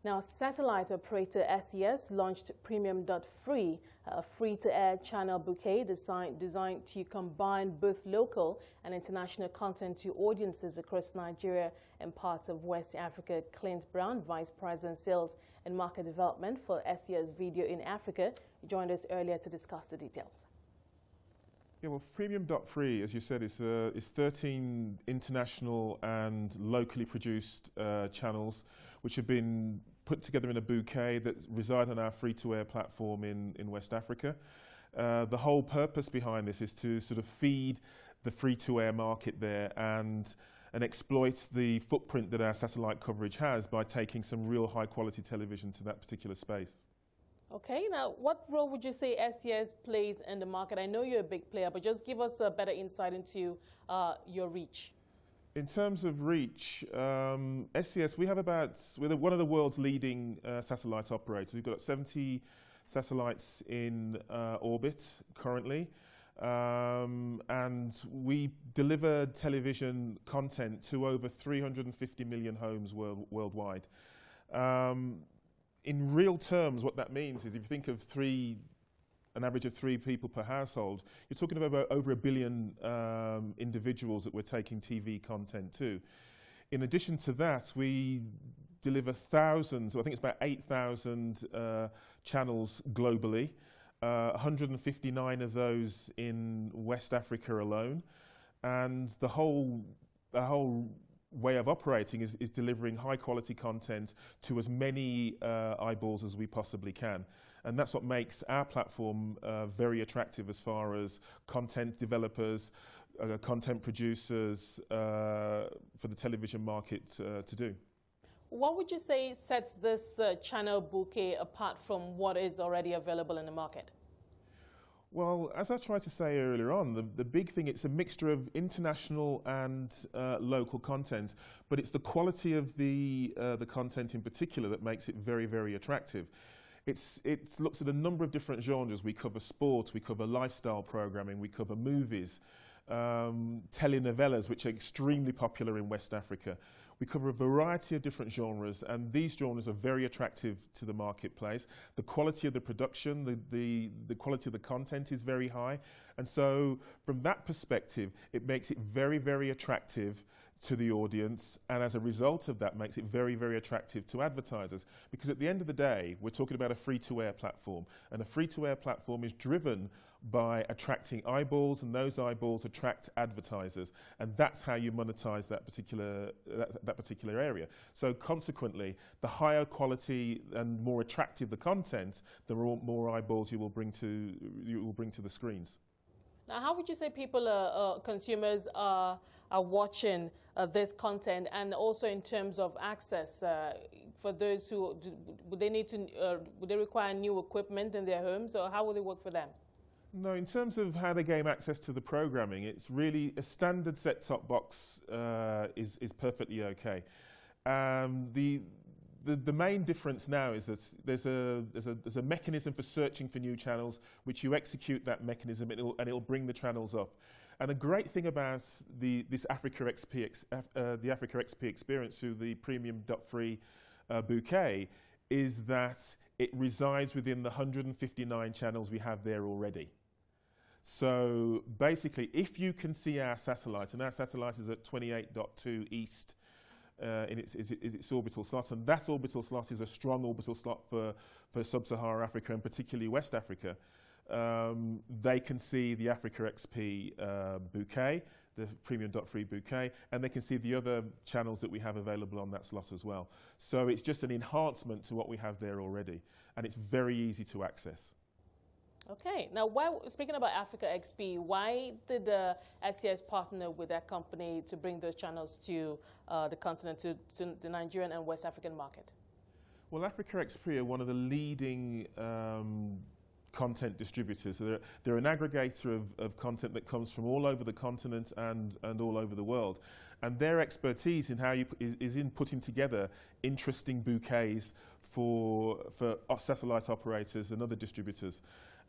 Now, satellite operator SES launched Premium.Free, a free-to-air channel bouquet designed to combine both local and international content to audiences across Nigeria and parts of West Africa. Clint Brown, Vice President Sales and Market Development for SES Video in Africa, joined us earlier to discuss the details. Yeah, well, Premium.Free, as you said, is 13 international and locally produced channels which have been put together in a bouquet that reside on our free-to-air platform in West Africa. The whole purpose behind this is to sort of feed the free-to-air market there and exploit the footprint that our satellite coverage has by taking some real high-quality television to that particular space. Okay, now what role would you say SES plays in the market? I know you're a big player, but just give us a better insight into your reach. In terms of reach, SES, we're one of the world's leading satellite operators. We've got 70 satellites in orbit currently, and we deliver television content to over 350 million homes worldwide. In real terms, what that means is if you think of an average of 3 people per household, you're talking about over 1 billion individuals that we're taking TV content to. In addition to that, we deliver thousands, I think it's about 8,000 channels globally, 159 of those in West Africa alone, and the whole way of operating is delivering high quality content to as many eyeballs as we possibly can. And that's what makes our platform very attractive as far as content developers, content producers for the television market to do. What would you say sets this channel bouquet apart from what is already available in the market? Well, as I tried to say earlier on, the big thing, it's a mixture of international and local content, but it's the quality of the content in particular that makes it very, very attractive. It looks at a number of different genres. We cover sports, we cover lifestyle programming, we cover movies, telenovelas, which are extremely popular in West Africa. We cover a variety of different genres, and these genres are very attractive to the marketplace. The quality of the production, the quality of the content is very high. And so from that perspective, it makes it very, very attractive to the audience, and as a result of that makes it very, very attractive to advertisers. Because at the end of the day, we're talking about a free-to-air platform, and a free-to-air platform is driven by attracting eyeballs, and those eyeballs attract advertisers, and that's how you monetize that particular area. So consequently, the higher quality and more attractive the content, the more eyeballs you will bring to the screens. Now, how would you say people, consumers, are watching this content, and also in terms of access for those who would they require new equipment in their homes, or how will it work for them? No, in terms of how they gain access to the programming, it's really a standard set-top box is perfectly okay. The main difference now is that there's a mechanism for searching for new channels, which you execute that mechanism and it'll bring the channels up. And the great thing about this Africa XP experience through the Premium.Free bouquet is that it resides within the 159 channels we have there already. So basically, if you can see our satellite, and our satellite is at 28.2 east in its orbital slot, and that orbital slot is a strong orbital slot for sub-Saharan Africa and particularly West Africa, they can see the Africa XP bouquet, the Premium.Free bouquet, and they can see the other channels that we have available on that slot as well. So it's just an enhancement to what we have there already, and it's very easy to access. Okay, now speaking about Africa XP, why did SES partner with that company to bring those channels to the continent, to the Nigerian and West African market? Well, Africa XP are one of the leading content distributors. So they're an aggregator of content that comes from all over the continent and all over the world. And their expertise in is in putting together interesting bouquets for satellite operators and other distributors.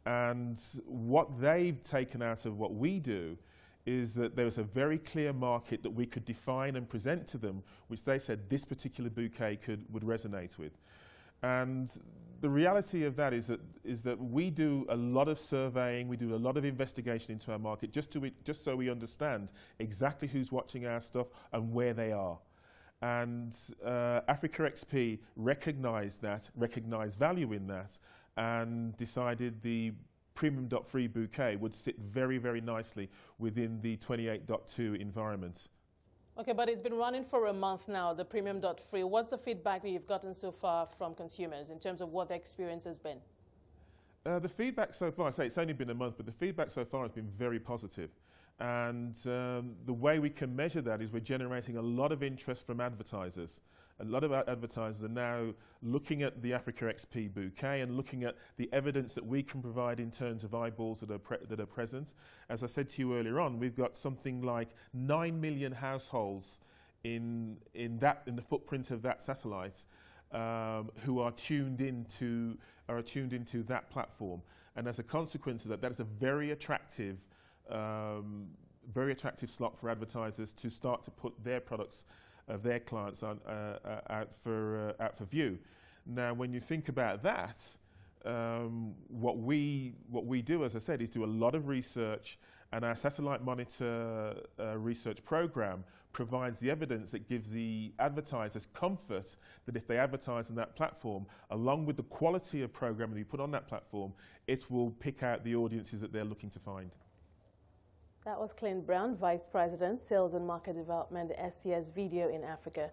And what they've taken out of what we do is that there was a very clear market that we could define and present to them, which they said this particular bouquet would resonate with. And the reality of that is that we do a lot of surveying, we do a lot of investigation into our market just so we understand exactly who's watching our stuff and where they are. And Africa XP recognized value in that, and decided the premium.free bouquet would sit very, very nicely within the 28.2 environment. Okay, but it's been running for a month now, the premium.free. What's the feedback that you've gotten so far from consumers in terms of what the experience has been? The feedback so far, I say it's only been a month, but the feedback so far has been very positive. And the way we can measure that is we're generating a lot of interest from advertisers. A lot of our advertisers are now looking at the Africa XP bouquet and looking at the evidence that we can provide in terms of eyeballs that are present. As I said to you earlier on, we've got something like 9 million households in the footprint of that satellite who are tuned into that platform. And as a consequence of that, that is a very attractive slot for advertisers to start to put their products of their clients on, out for view. Now, when you think about that, what we do, as I said, is do a lot of research, and our satellite monitor research program provides the evidence that gives the advertisers comfort that if they advertise on that platform, along with the quality of programming you put on that platform, it will pick out the audiences that they're looking to find. That was Clint Brown, Vice President, Sales and Market Development, SES Video in Africa.